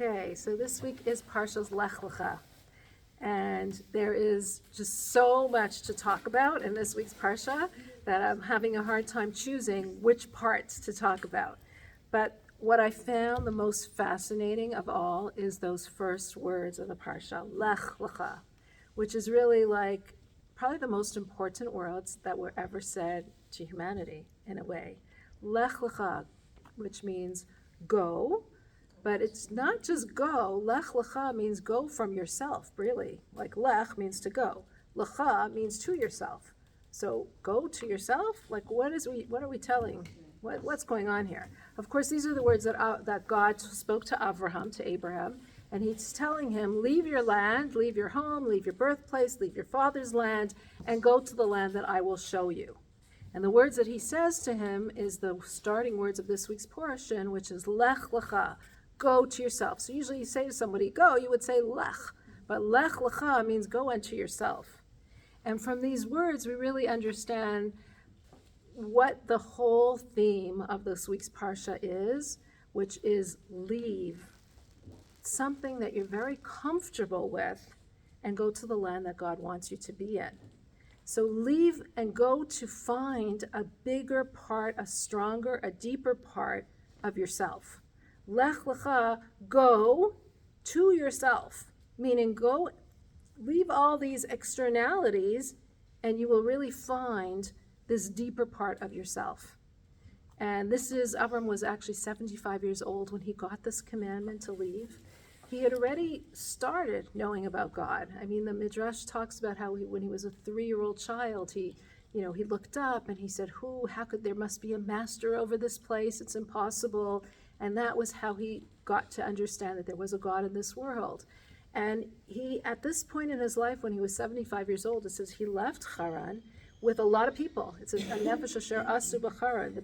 Okay, so this week is Parshas Lech Lecha, and there is just so much to talk about in this week's Parsha that I'm having a hard time choosing which parts to talk about. But what I found the most fascinating of all is those first words of the Parsha, Lech Lecha, which is really like probably the most important words that were ever said to humanity in a way. Lech Lecha, which means go. But it's not just go. Lech Lecha means go from yourself, really. Like lech means to go. Lecha means to yourself. So go to yourself? Like what are we telling? What's going on here? Of course, these are the words that God spoke to Abraham, and he's telling him, leave your land, leave your home, leave your birthplace, leave your father's land, and go to the land that I will show you. And the words that he says to him is the starting words of this week's portion, which is Lech Lecha. Go to yourself. So usually you say to somebody, go, you would say lech. But lech lecha means go unto yourself. And from these words, we really understand what the whole theme of this week's Parsha is, which is leave something that you're very comfortable with and go to the land that God wants you to be in. So leave and go to find a bigger part, a stronger, a deeper part of yourself. Lech Lecha, go to yourself, meaning go, leave all these externalities, and you will really find this deeper part of yourself. And Avram was actually 75 years old when he got this commandment to leave. He had already started knowing about God. I mean, the Midrash talks about how when he was a 3-year-old child, he looked up and he said, there must be a master over this place, it's impossible. And that was how he got to understand that there was a God in this world. And he, at this point in his life, when he was 75 years old, it says he left Haran with a lot of people. It says, Nefesh asher asu b'Haran,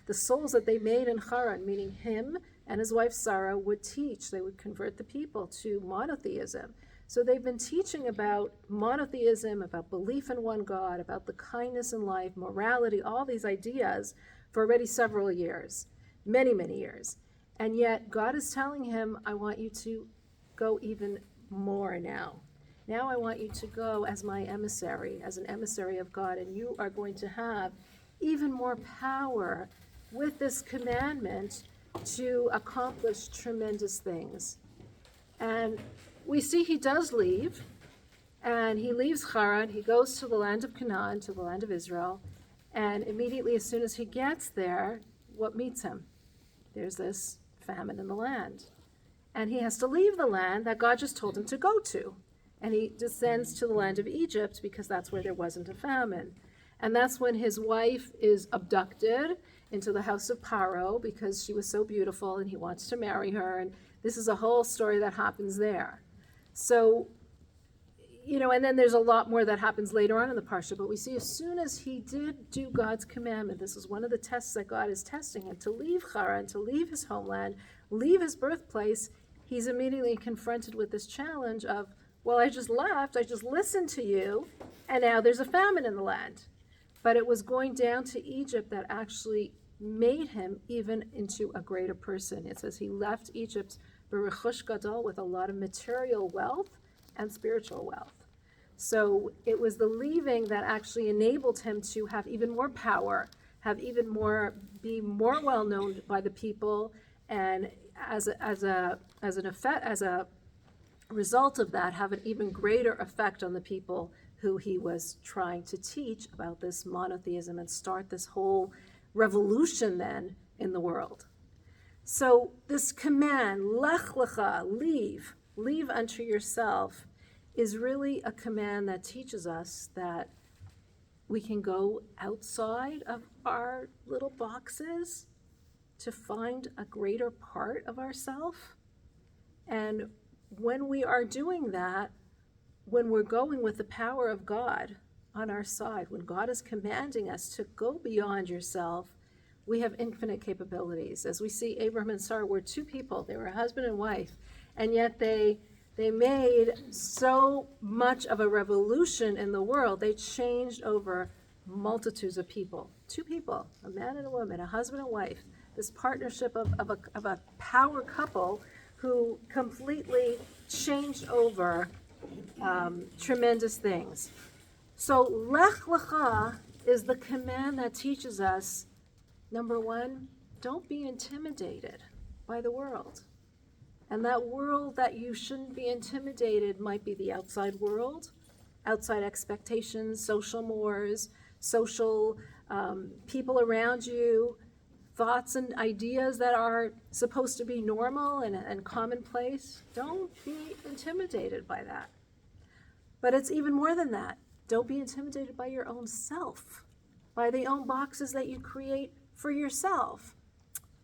the souls that they made in Haran, meaning him and his wife Sarah would teach, they would convert the people to monotheism. So they've been teaching about monotheism, about belief in one God, about the kindness in life, morality, all these ideas for already several years. Many, many years. And yet God is telling him, I want you to go even more now. Now I want you to go as my emissary, as an emissary of God, and you are going to have even more power with this commandment to accomplish tremendous things. And we see he does leave, and he leaves Haran, he goes to the land of Canaan, to the land of Israel, and immediately as soon as he gets there, what meets him? There's this famine in the land. And he has to leave the land that God just told him to go to. And he descends to the land of Egypt because that's where there wasn't a famine. And that's when his wife is abducted into the house of Paro because she was so beautiful and he wants to marry her. And this is a whole story that happens there. So, and then there's a lot more that happens later on in the Parsha, but we see as soon as he did do God's commandment, this is one of the tests that God is testing him, to leave Haran, to leave his homeland, leave his birthplace, he's immediately confronted with this challenge of, well, I just left, I just listened to you, and now there's a famine in the land. But it was going down to Egypt that actually made him even into a greater person. It says he left Egypt b'rechush gadol, with a lot of material wealth and spiritual wealth. So it was the leaving that actually enabled him to have even more power, be more well known by the people, and as a result of that, have an even greater effect on the people who he was trying to teach about this monotheism and start this whole revolution then in the world. So this command, Lech Lecha, leave unto yourself, is really a command that teaches us that we can go outside of our little boxes to find a greater part of ourselves. And when we are doing that, when we're going with the power of God on our side, when God is commanding us to go beyond yourself, we have infinite capabilities. As we see, Abraham and Sarah were 2 people. They were a husband and wife, and yet they made so much of a revolution in the world. They changed over multitudes of people. 2 people, a man and a woman, a husband and wife, this partnership of a power couple who completely changed over tremendous things. So Lech Lecha is the command that teaches us, number one, don't be intimidated by the world. And that world that you shouldn't be intimidated might be the outside world, outside expectations, social mores, social people around you, thoughts and ideas that are supposed to be normal and commonplace. Don't be intimidated by that. But it's even more than that. Don't be intimidated by your own self, by the own boxes that you create for yourself.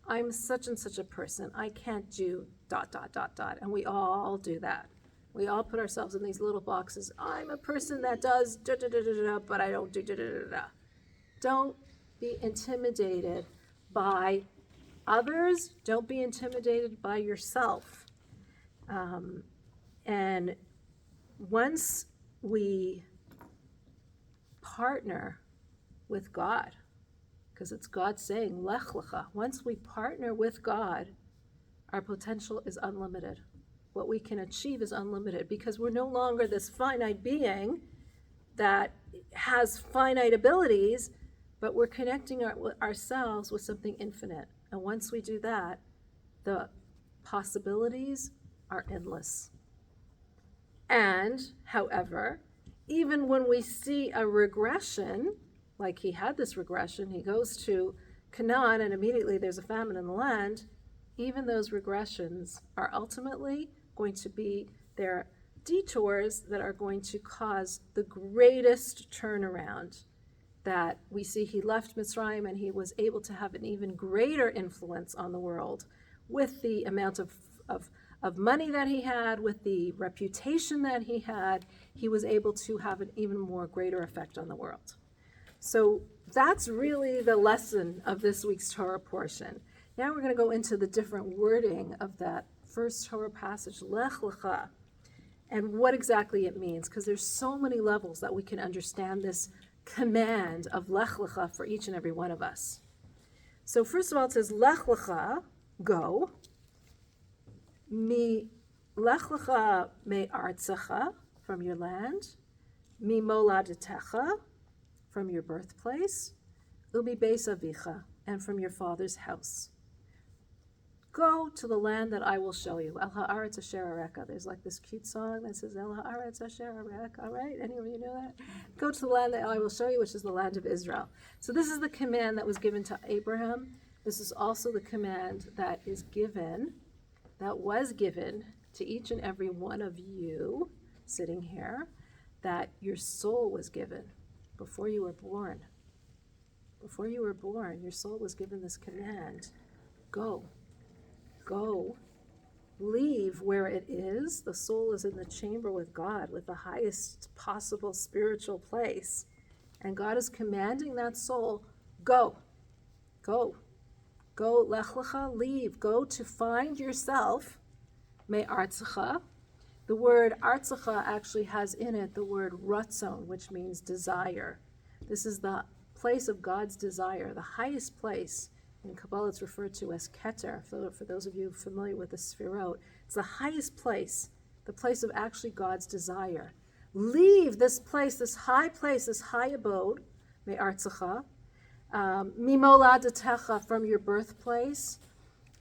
I'm such and such a person. I can't do ... And we all do that. We all put ourselves in these little boxes. I'm a person that does ... but I don't do ... Don't be intimidated by others. Don't be intimidated by yourself. And once we partner with God, because it's God saying, Lech Lecha, once we partner with God, our potential is unlimited. What we can achieve is unlimited, because we're no longer this finite being that has finite abilities, but we're connecting ourselves with something infinite. And once we do that, the possibilities are endless. And, however, even when we see a regression, like he had this regression, he goes to Canaan and immediately there's a famine in the land, even those regressions are ultimately going to be their detours that are going to cause the greatest turnaround that we see. He left Mitzrayim and he was able to have an even greater influence on the world with the amount of money that he had, with the reputation that he had. He was able to have an even more greater effect on the world. So that's really the lesson of this week's Torah portion. Now we're going to go into the different wording of that first Torah passage, Lech Lecha, and what exactly it means, because there's so many levels that we can understand this command of Lech Lecha for each and every one of us. So first of all, it says, Lech Lecha, go. Mi Lech Lecha me artzecha, from your land. Mi moladetecha, from your birthplace. Ubi beis avicha, and from your father's house. Go to the land that I will show you. El ha'aretz asher areka. There's like this cute song that says El ha'aretz asher areka, right? Any of you know that? Go to the land that I will show you, which is the land of Israel. So this is the command that was given to Abraham. This is also the command that was given to each and every one of you sitting here, that your soul was given before you were born. Before you were born, your soul was given this command. Go. Leave where it is. The soul is in the chamber with God, with the highest possible spiritual place. And God is commanding that soul, go, Lech Lecha, leave, go to find yourself, me artzecha. The word artzecha actually has in it the word ratzon, which means desire. This is the place of God's desire, the highest place. In Kabbalah, it's referred to as Keter. For those of you familiar with the Sfirot, it's the highest place, the place of actually God's desire. Leave this place, this high abode, me artzecha, mimoladetecha, from your birthplace.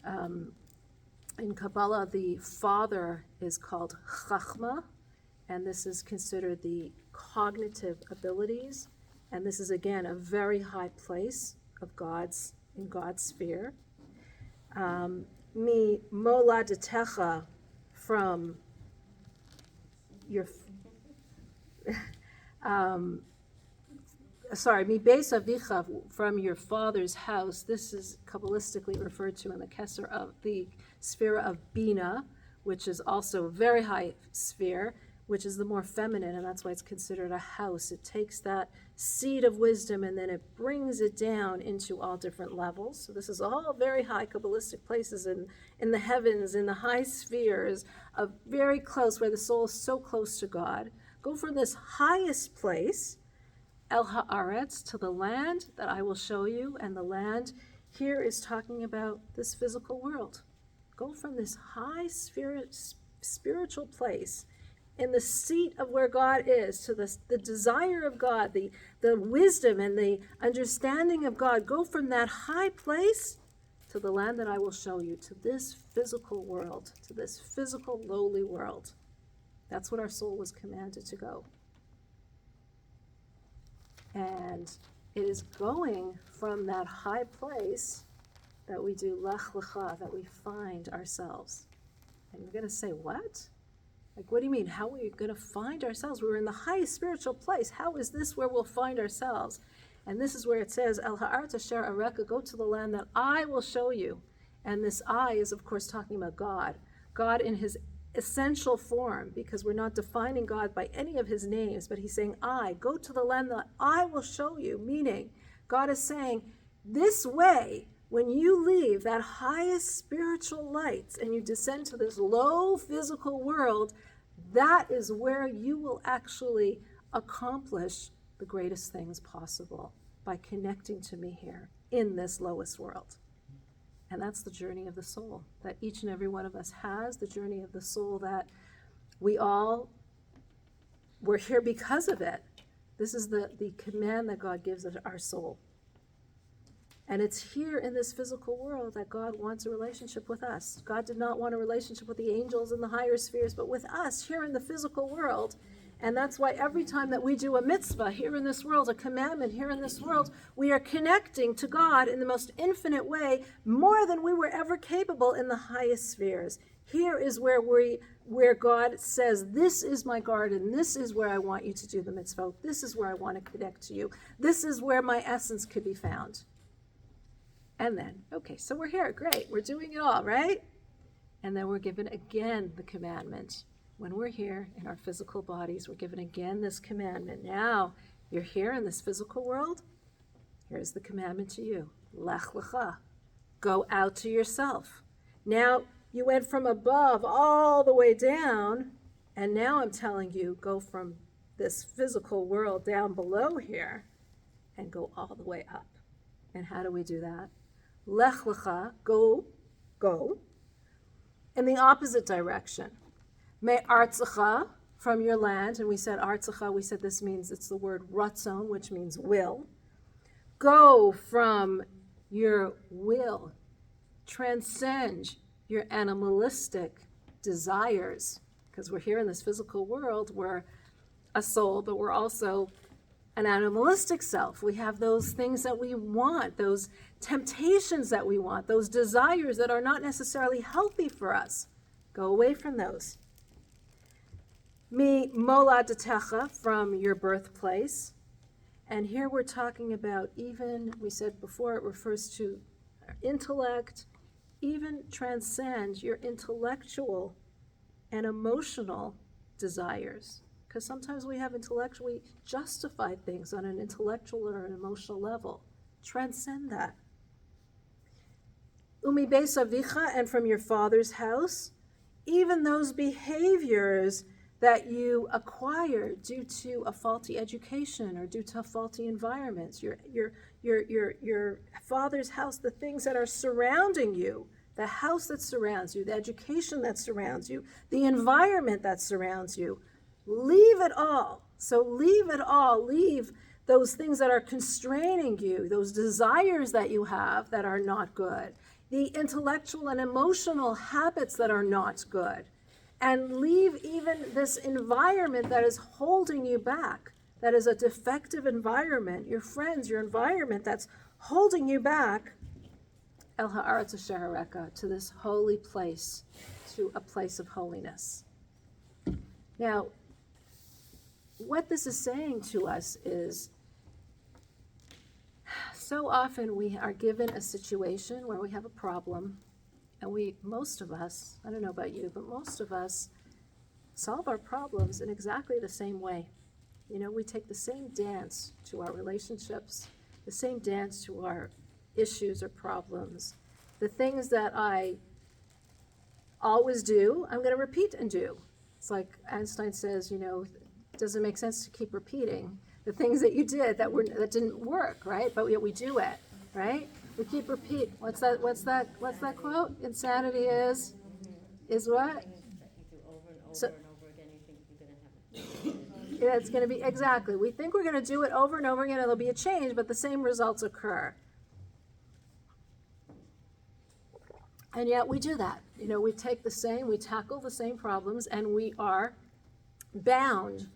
In Kabbalah, the father is called Chachma, and this is considered the cognitive abilities. And this is, again, a very high place of in God's sphere. Mi moladetecha, from your mi beis avicha, from your father's house. This is Kabbalistically referred to in the Kesser of the sphere of Bina, which is also a very high sphere, which is the more feminine, and that's why it's considered a house. It takes that seed of wisdom and then it brings it down into all different levels. So this is all very high Kabbalistic places in the heavens, in the high spheres, of very close, where the soul is so close to God. Go from this highest place, El Haaretz, to the land that I will show you. And the land here is talking about this physical world. Go from this high spiritual place in the seat of where God is to the desire of God, the wisdom and the understanding of God. Go from that high place to the land that I will show you, to this physical world, to this physical lowly world. That's what our soul was commanded to go. And it is going from that high place that we do Lech Lecha, that we find ourselves. And you're going to say, what? Like, what do you mean? How are we going to find ourselves? We're in the highest spiritual place. How is this where we'll find ourselves? And this is where it says, El Ha'art Asher Areka, go to the land that I will show you. And this I is, of course, talking about God. God in his essential form, because we're not defining God by any of his names, but he's saying, I, go to the land that I will show you. Meaning, God is saying, this way, when you leave that highest spiritual light and you descend to this low physical world, that is where you will actually accomplish the greatest things possible by connecting to me here in this lowest world. And that's the journey of the soul that each and every one of us has, the journey of the soul that we're here because of it. This is the command that God gives our soul. And it's here in this physical world that God wants a relationship with us. God did not want a relationship with the angels in the higher spheres, but with us here in the physical world. And that's why every time that we do a mitzvah here in this world, a commandment here in this world, we are connecting to God in the most infinite way, more than we were ever capable in the highest spheres. Here is where God says, this is my garden. This is where I want you to do the mitzvah. This is where I want to connect to you. This is where my essence could be found. And then, okay, so we're here, great, we're doing it all, right? And then we're given again the commandment. When we're here in our physical bodies, we're given again this commandment. Now, you're here in this physical world, here's the commandment to you. Lech Lecha, go out to yourself. Now, you went from above all the way down, and now I'm telling you, go from this physical world down below here, and go all the way up. And how do we do that? Lech Lecha, go, in the opposite direction. Me Artzacha, from your land, and we said Artzacha, we said this means, it's the word Ratzon, which means will. Go from your will, transcend your animalistic desires, because we're here in this physical world, we're a soul, but we're also an animalistic self. We have those things that we want, those temptations that we want, those desires that are not necessarily healthy for us. Go away from those. Mi moladetecha, from your birthplace. And here we're talking about, even, we said before, it refers to intellect, even transcend your intellectual and emotional desires. Because sometimes we justify things on an intellectual or an emotional level. Transcend that. Umi beis avicha, and from your father's house, even those behaviors that you acquire due to a faulty education or due to faulty environments, your father's house, the things that are surrounding you, the house that surrounds you, the education that surrounds you, the environment that surrounds you. Leave it all. So leave it all. Leave those things that are constraining you, those desires that you have that are not good, the intellectual and emotional habits that are not good, and leave even this environment that is holding you back, that is a defective environment, your friends, your environment that's holding you back, El Ha'aretz Asher Areka, to this holy place, to a place of holiness. Now, what this is saying to us is, so often we are given a situation where we have a problem, and most of us, I don't know about you, but most of us solve our problems in exactly the same way. You know, we take the same dance to our relationships, the same dance to our issues or problems. The things that I always do, I'm going to repeat and do. It's like Einstein says, you know, it doesn't make sense to keep repeating the things that you did that didn't work, right? But yet we do it, right? We keep repeat. What's that quote? Insanity is what? So, yeah, it's going to be, exactly. We think we're going to do it over and over again and there'll be a change, but the same results occur. And yet we do that. We tackle the same problems, and we are bound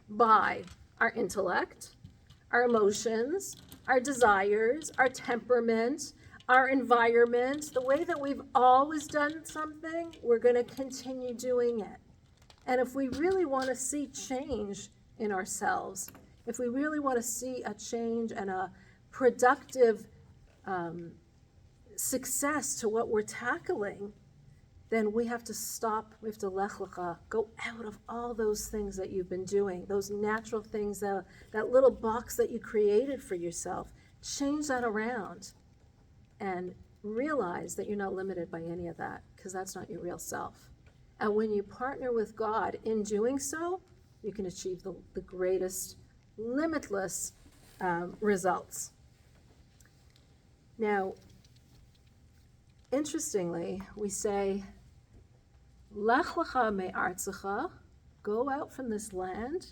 by our intellect, our emotions, our desires, our temperament, our environment. The way that we've always done something, we're going to continue doing it. And if we really want to see change in ourselves, if we really want to see a change and a productive success to what we're tackling, then we have to stop. We have to Lech Lecha, go out of all those things that you've been doing, those natural things, that little box that you created for yourself. Change that around and realize that you're not limited by any of that, because that's not your real self. And when you partner with God in doing so, you can achieve the greatest, limitless results. Now, interestingly, we say, Lech Lecha me'artzecha, go out from this land,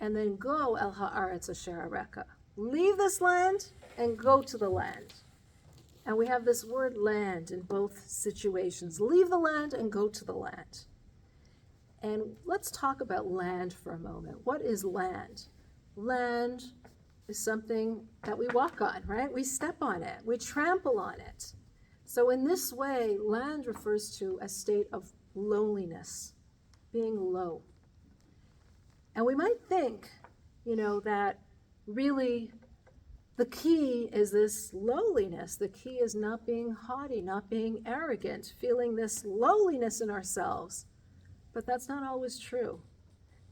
and then go el ha'aretz asher areka. Leave this land and go to the land. And we have this word land in both situations. Leave the land and go to the land. And let's talk about land for a moment. What is land? Land is something that we walk on, right? We step on it. We trample on it. So in this way, land refers to a state of loneliness, being low. And we might think, that really the key is this lowliness. The key is not being haughty, not being arrogant, feeling this lowliness in ourselves. But that's not always true.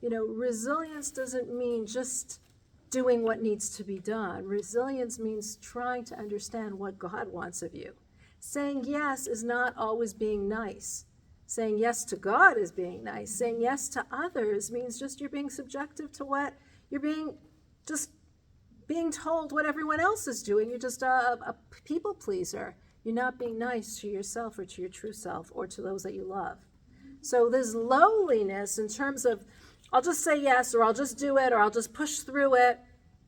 Resilience doesn't mean just doing what needs to be done. Resilience means trying to understand what God wants of you. Saying yes is not always being nice. Saying yes to God is being nice. Saying yes to others means just you're being subjective to what you're being told what everyone else is doing. You're just a people pleaser. You're not being nice to yourself or to your true self or to those that you love. So this lowliness in terms of, I'll just say yes, or I'll just do it, or I'll just push through it,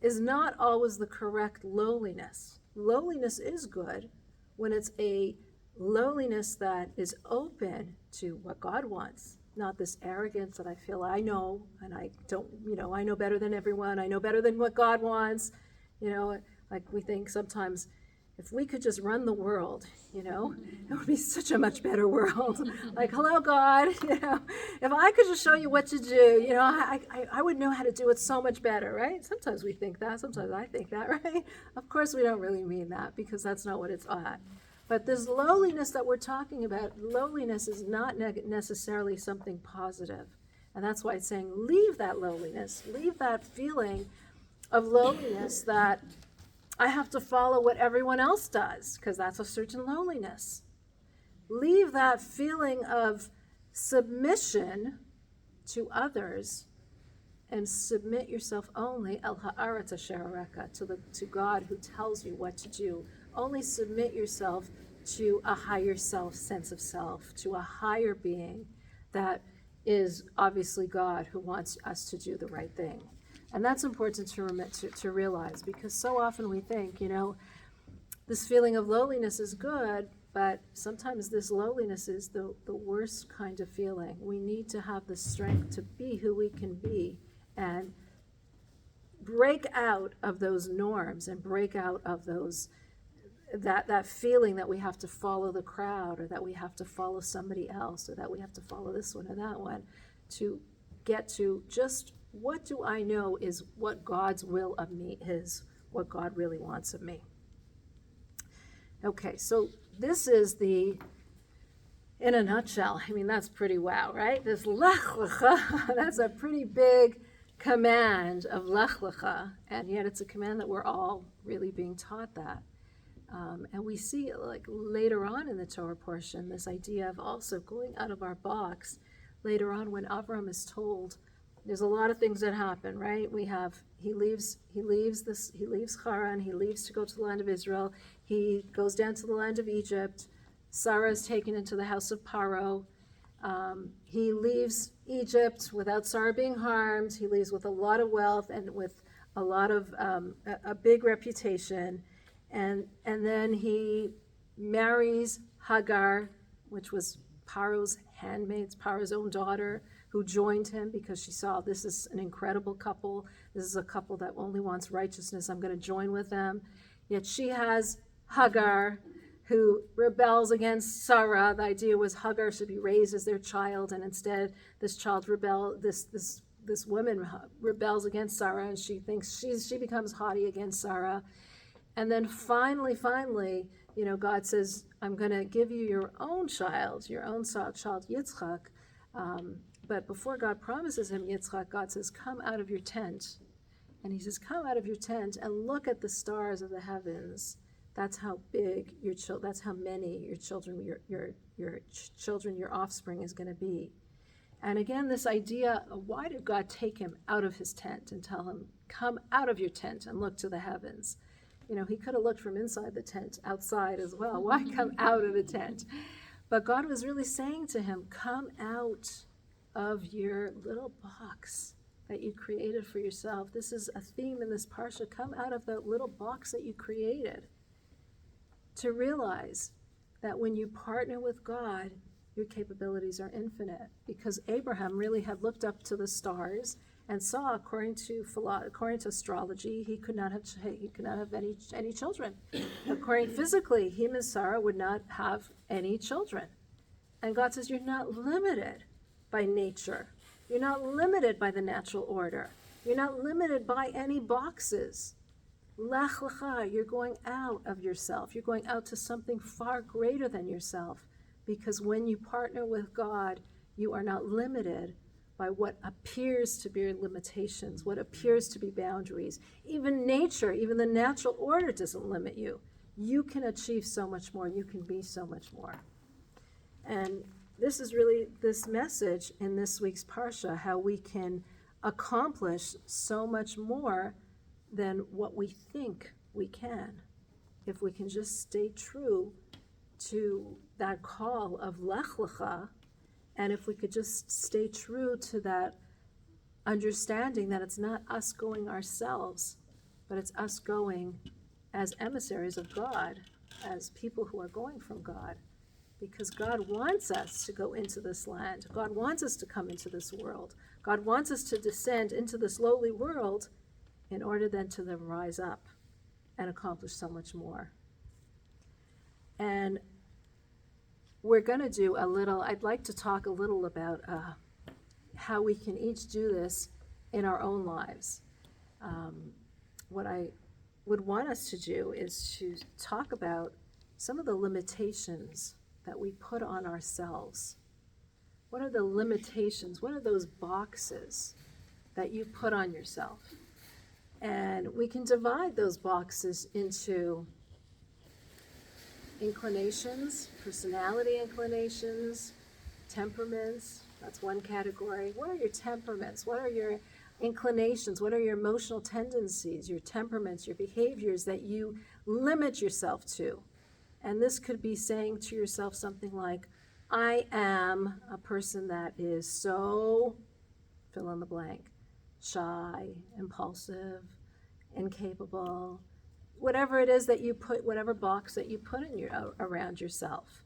is not always the correct lowliness. Lowliness is good when it's a lowliness that is open to what God wants, not this arrogance that I feel I know, and I don't, I know better than everyone, I know better than what God wants. Like we think sometimes, if we could just run the world, it would be such a much better world. Like, hello, God, if I could just show you what to do, I would know how to do it so much better, right? Sometimes we think that, sometimes I think that, right? Of course we don't really mean that, because that's not what it's at. But this lowliness that we're talking about, lowliness is not necessarily something positive. And that's why it's saying, leave that lowliness, leave that feeling of lowliness that I have to follow what everyone else does, because that's a certain loneliness. Leave that feeling of submission to others and submit yourself only el ha'aretz asher areka, to God who tells you what to do. Only submit yourself to a higher sense of self, to a higher being that is obviously God, who wants us to do the right thing. And that's important to realize, because so often we think, this feeling of lowliness is good, but sometimes this lowliness is the worst kind of feeling. We need to have the strength to be who we can be and break out of those norms and break out of that feeling that we have to follow the crowd, or that we have to follow somebody else, or that we have to follow this one or that one, to get to just, what do I know is what God's will of me is, what God really wants of me. Okay, so this is in a nutshell, that's pretty wow, right? This Lech Lecha, that's a pretty big command of Lech Lecha, and yet it's a command that we're all really being taught that. And we see, like later on in the Torah portion, this idea of also going out of our box. Later on, when Avram is told, there's a lot of things that happen, right? He leaves Haran, he leaves to go to the land of Israel. He goes down to the land of Egypt. Sarah is taken into the house of Paro. He leaves Egypt without Sarah being harmed. He leaves with a lot of wealth and with a lot of a big reputation. And then he marries Hagar, which was Paro's handmaid, Paro's own daughter, who joined him because she saw this is an incredible couple. This is a couple that only wants righteousness. I'm going to join with them. Yet she has Hagar, who rebels against Sarah. The idea was Hagar should be raised as their child, and instead this woman rebels against Sarah, and she thinks she becomes haughty against Sarah. And then finally, God says, I'm going to give you your own child, Yitzchak. But before God promises him Yitzchak, God says, come out of your tent. And he says, come out of your tent and look at the stars of the heavens. That's how big that's how many your children, your offspring is going to be. And again, this idea of why did God take him out of his tent and tell him, come out of your tent and look to the heavens? He could have looked from inside the tent, outside as well. Why come out of the tent? But God was really saying to him, come out of your little box that you created for yourself. This is a theme in this parsha. Come out of the little box that you created. To realize that when you partner with God, your capabilities are infinite. Because Abraham really had looked up to the stars and saw, according to astrology, he could not have any children. According physically, him and Sarah would not have any children. And God says, you're not limited by nature. You're not limited by the natural order. You're not limited by any boxes. Lech Lecha, you're going out of yourself. You're going out to something far greater than yourself. Because when you partner with God, you are not limited by what appears to be limitations, what appears to be boundaries. Even nature, even the natural order doesn't limit you. You can achieve so much more. You can be so much more. And this is really this message in this week's Parsha, how we can accomplish so much more than what we think we can, if we can just stay true to that call of Lech Lecha, and if we could just stay true to that understanding that it's not us going ourselves, but it's us going as emissaries of God, as people who are going from God, because God wants us to go into this land. God wants us to come into this world. God wants us to descend into this lowly world in order then to rise up and accomplish so much more. And we're going to do I'd like to talk a little about how we can each do this in our own lives. What I would want us to do is to talk about some of the limitations that we put on ourselves. What are the limitations? What are those boxes that you put on yourself? And we can divide those boxes into inclinations, personality inclinations, temperaments. That's one category. What are your temperaments? What are your inclinations? What are your emotional tendencies, your temperaments, your behaviors that you limit yourself to? And this could be saying to yourself something like, I am a person that is so, fill in the blank, shy, impulsive, incapable, whatever it is that you put, whatever box that you put in around yourself.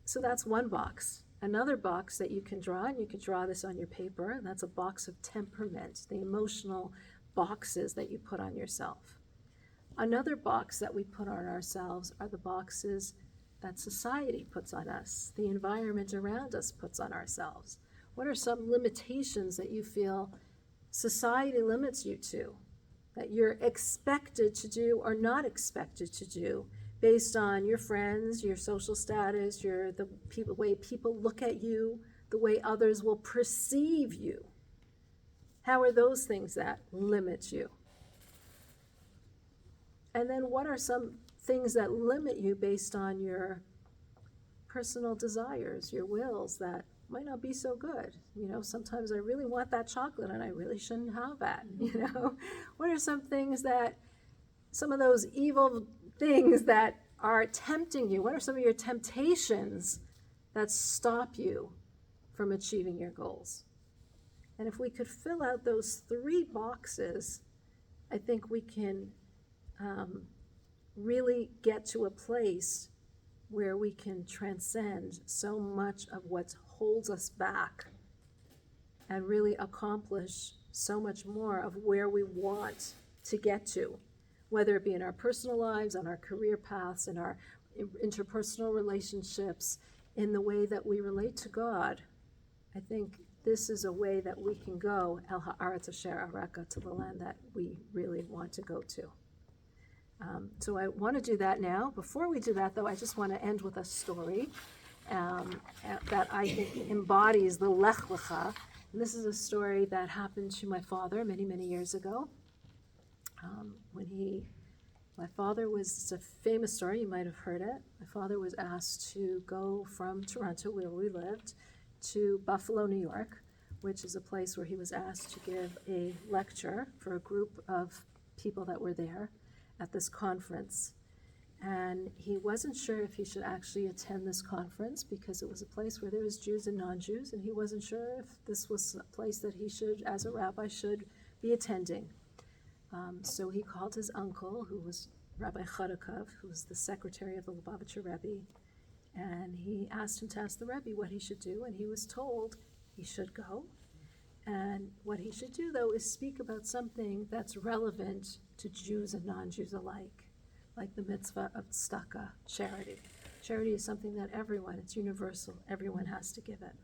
So that's one box. Another box that you can draw, and you can draw this on your paper, and that's a box of temperament, the emotional boxes that you put on yourself. Another box that we put on ourselves are the boxes that society puts on us, the environment around us puts on ourselves. What are some limitations that you feel society limits you to, that you're expected to do or not expected to do based on your friends, your social status, the way people look at you, the way others will perceive you? How are those things that limit you? And then what are some things that limit you based on your personal desires, your wills that might not be so good? Sometimes I really want that chocolate and I really shouldn't have that, What are some things that some of those evil things that are tempting you? What are some of your temptations that stop you from achieving your goals? And if we could fill out those 3 boxes, I think we can really get to a place where we can transcend so much of what holds us back and really accomplish so much more of where we want to get to, whether it be in our personal lives, on our career paths, in our interpersonal relationships, in the way that we relate to God. I think this is a way that we can go, El Ha'aretz Asher Areka, to the land that we really want to go to. So I want to do that now. Before we do that, though, I just want to end with a story that I think embodies the Lech Lecha. And this is a story that happened to my father many, many years ago. My father was, it's a famous story, you might have heard it. My father was asked to go from Toronto, where we lived, to Buffalo, New York, which is a place where he was asked to give a lecture for a group of people that were there at this conference. And he wasn't sure if he should actually attend this conference because it was a place where there was Jews and non-Jews, and he wasn't sure if this was a place that he should, as a rabbi, should be attending. So he called his uncle, who was Rabbi Chodakov, who was the secretary of the Lubavitcher Rebbe, and he asked him to ask the Rebbe what he should do, and he was told he should go. And what he should do, though, is speak about something that's relevant to Jews and non-Jews alike, like the mitzvah of tzedakah, charity. Charity is something that everyone, it's universal, everyone has to give it.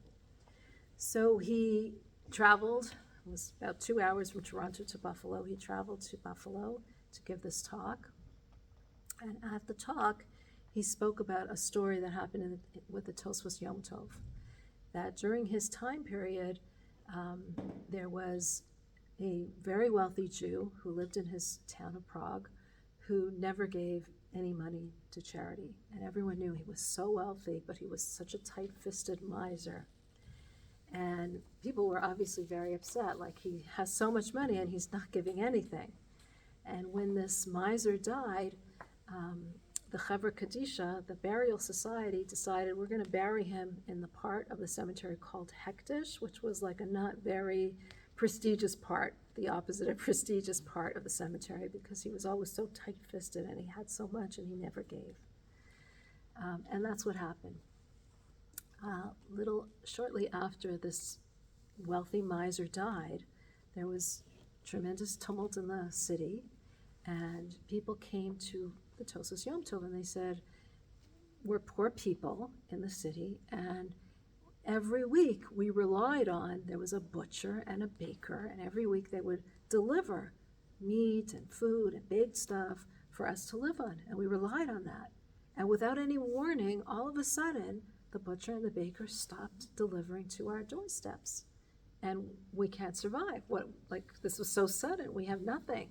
So he traveled, it was about 2 hours from Toronto to Buffalo. He traveled to Buffalo to give this talk. And at the talk, he spoke about a story that happened with the Tosfos Yom Tov, that during his time period, there was a very wealthy Jew who lived in his town of Prague who never gave any money to charity. And everyone knew he was so wealthy, but he was such a tight-fisted miser. And people were obviously very upset, like he has so much money and he's not giving anything. And when this miser died, the Chevra Kadisha, the burial society, decided we're going to bury him in the part of the cemetery called Hektish, which was like a not very prestigious part, the opposite of prestigious part of the cemetery, because he was always so tight-fisted and he had so much and he never gave. And that's what happened. Little shortly after this wealthy miser died, there was tremendous tumult in the city, and people came to the Tosfos Yom Tov and they said, we're poor people in the city, and every week we relied on, there was a butcher and a baker, and every week they would deliver meat and food and baked stuff for us to live on, and we relied on that. And without any warning, all of a sudden, the butcher and the baker stopped delivering to our doorsteps, and we can't survive. This was so sudden, we have nothing.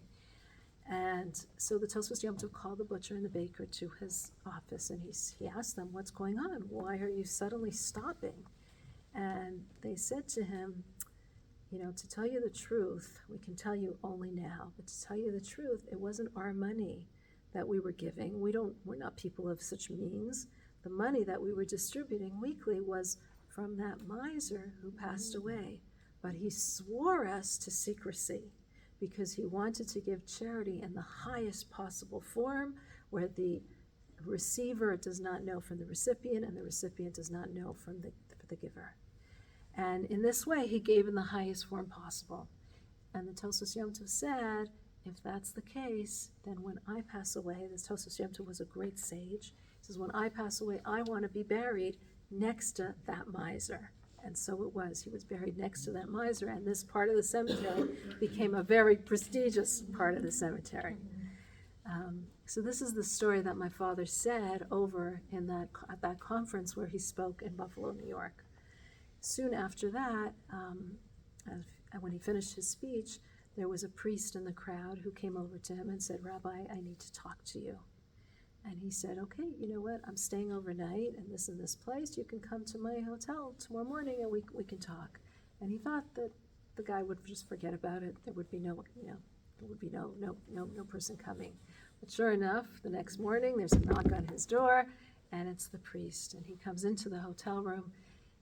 And so the Tosfos Yom Tov called the butcher and the baker to his office, and he asked them, what's going on? Why are you suddenly stopping? And they said to him, to tell you the truth, we can tell you only now, but to tell you the truth, it wasn't our money that we were giving. We're not people of such means. The money that we were distributing weekly was from that miser who passed away. But he swore us to secrecy because he wanted to give charity in the highest possible form, where the receiver does not know from the recipient and the recipient does not know from the giver. And in this way, he gave in the highest form possible. And the Tosfos Yom Tov said, if that's the case, then when I pass away, the Tosfos Yom Tov was a great sage, he says, when I pass away, I want to be buried next to that miser. And so it was. He was buried next to that miser, and this part of the cemetery became a very prestigious part of the cemetery. So this is the story that my father said over at that conference where he spoke in Buffalo, New York. Soon after that, when he finished his speech, there was a priest in the crowd who came over to him and said, Rabbi, I need to talk to you. And he said, okay, you know what, I'm staying overnight in this place. You can come to my hotel tomorrow morning and we can talk. And he thought that the guy would just forget about it. There would be no person coming. But sure enough, the next morning there's a knock on his door, and it's the priest. And he comes into the hotel room,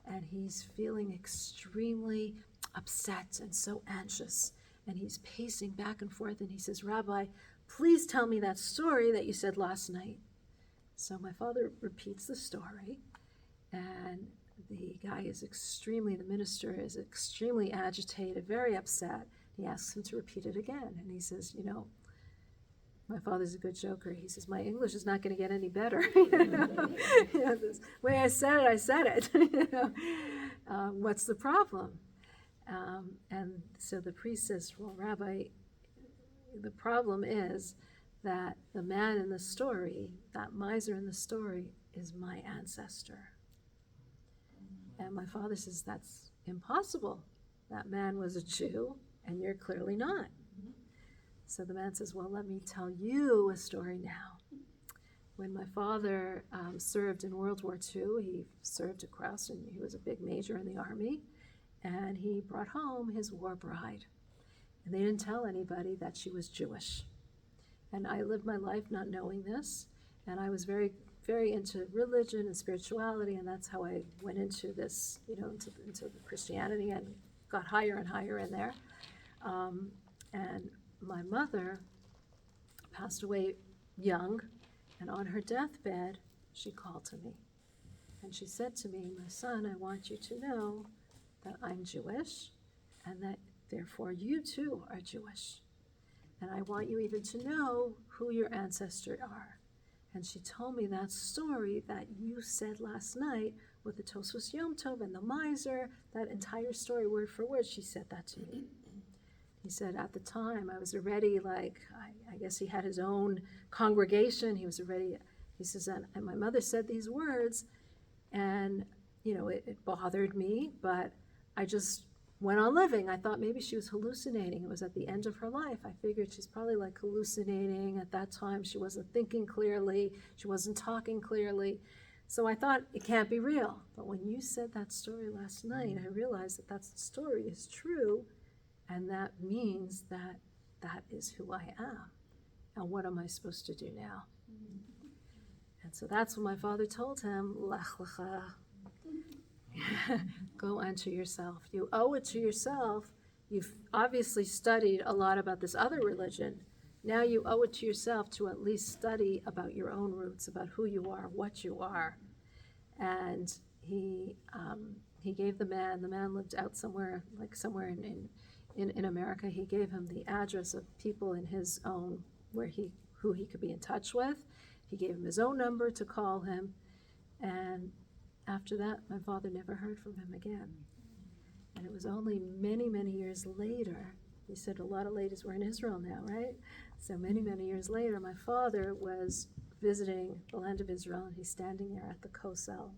and he's feeling extremely upset and so anxious. And he's pacing back and forth, and he says, "Rabbi, please tell me that story that you said last night." So my father repeats the story, and the minister is extremely agitated, very upset. He asks him to repeat it again, and he says, my father's a good joker. He says, "My English is not going to get any better." This way I said it. What's the problem? And so the priest says, "Well, Rabbi, the problem is that the man in the story, that miser in the story, is my ancestor." And my father says, "That's impossible. That man was a Jew, and you're clearly not." So the man says, "Well, let me tell you a story now. When my father served in World War II, he served across, and he was a big major in the army, and he brought home his war bride. And they didn't tell anybody that she was Jewish. And I lived my life not knowing this, and I was very, very into religion and spirituality, and that's how I went into this, into Christianity, and got higher and higher in there. And my mother passed away young, and on her deathbed, she called to me. And she said to me, "My son, I want you to know that I'm Jewish, and that therefore you too are Jewish. And I want you even to know who your ancestors are." And she told me that story that you said last night with the Tosfos Yom Tov and the miser, that entire story, word for word. She said that to me. He said, at the time, I was already I guess he had his own congregation. He says, and my mother said these words, and, it bothered me, but I just went on living. I thought maybe she was hallucinating. It was at the end of her life. I figured she's probably hallucinating. At that time, she wasn't thinking clearly. She wasn't talking clearly. So I thought, it can't be real. But when you said that story last night, I realized that story is true. And that means that is who I am. And what am I supposed to do now? And so that's what my father told him, Lech Lecha. Go unto yourself. You owe it to yourself. You've obviously studied a lot about this other religion. Now you owe it to yourself to at least study about your own roots, about who you are, what you are. And he gave the man lived out somewhere in America. He gave him the address of people in his own, who he could be in touch with. He gave him his own number to call him. And after that, my father never heard from him again. And it was only many, many years later, he said a lot of ladies were in Israel now, right? So many, many years later, my father was visiting the land of Israel, and he's standing there at the Kosel.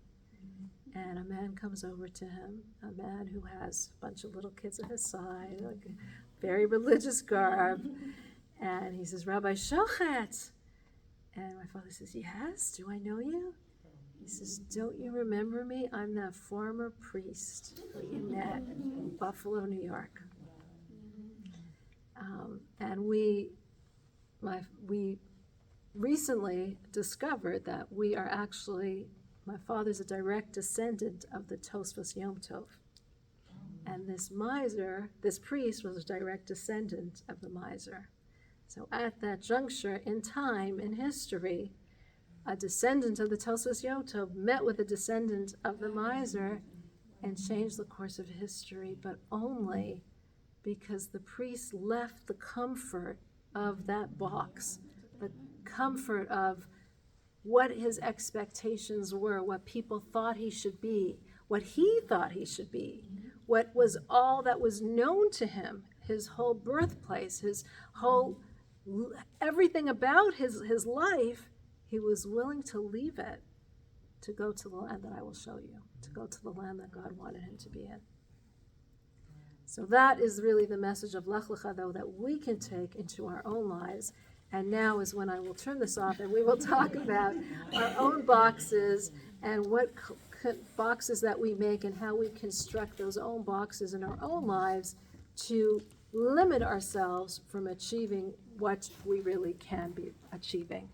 And a man comes over to him, a man who has a bunch of little kids at his side, a very religious garb. And he says, "Rabbi Shochet." And my father says, "Yes, do I know you?" He says, "Don't you remember me? I'm that former priest who you met in Buffalo, New York." And we recently discovered that we are actually, my father's a direct descendant of the Tosfos Yom Tov. And this priest was a direct descendant of the miser. So at that juncture in time, in history, a descendant of the Tosfos Yom Tov met with a descendant of the miser and changed the course of history, but only because the priest left the comfort of that box, the comfort of what his expectations were, what people thought he should be, what he thought he should be, what was all that was known to him, his whole birthplace, his whole, everything about his life. He was willing to leave it to go to the land that I will show you, to go to the land that God wanted him to be in. So that is really the message of Lech Lecha, though, that we can take into our own lives. And now is when I will turn this off, and we will talk about our own boxes and what boxes that we make and how we construct those own boxes in our own lives to limit ourselves from achieving what we really can be achieving.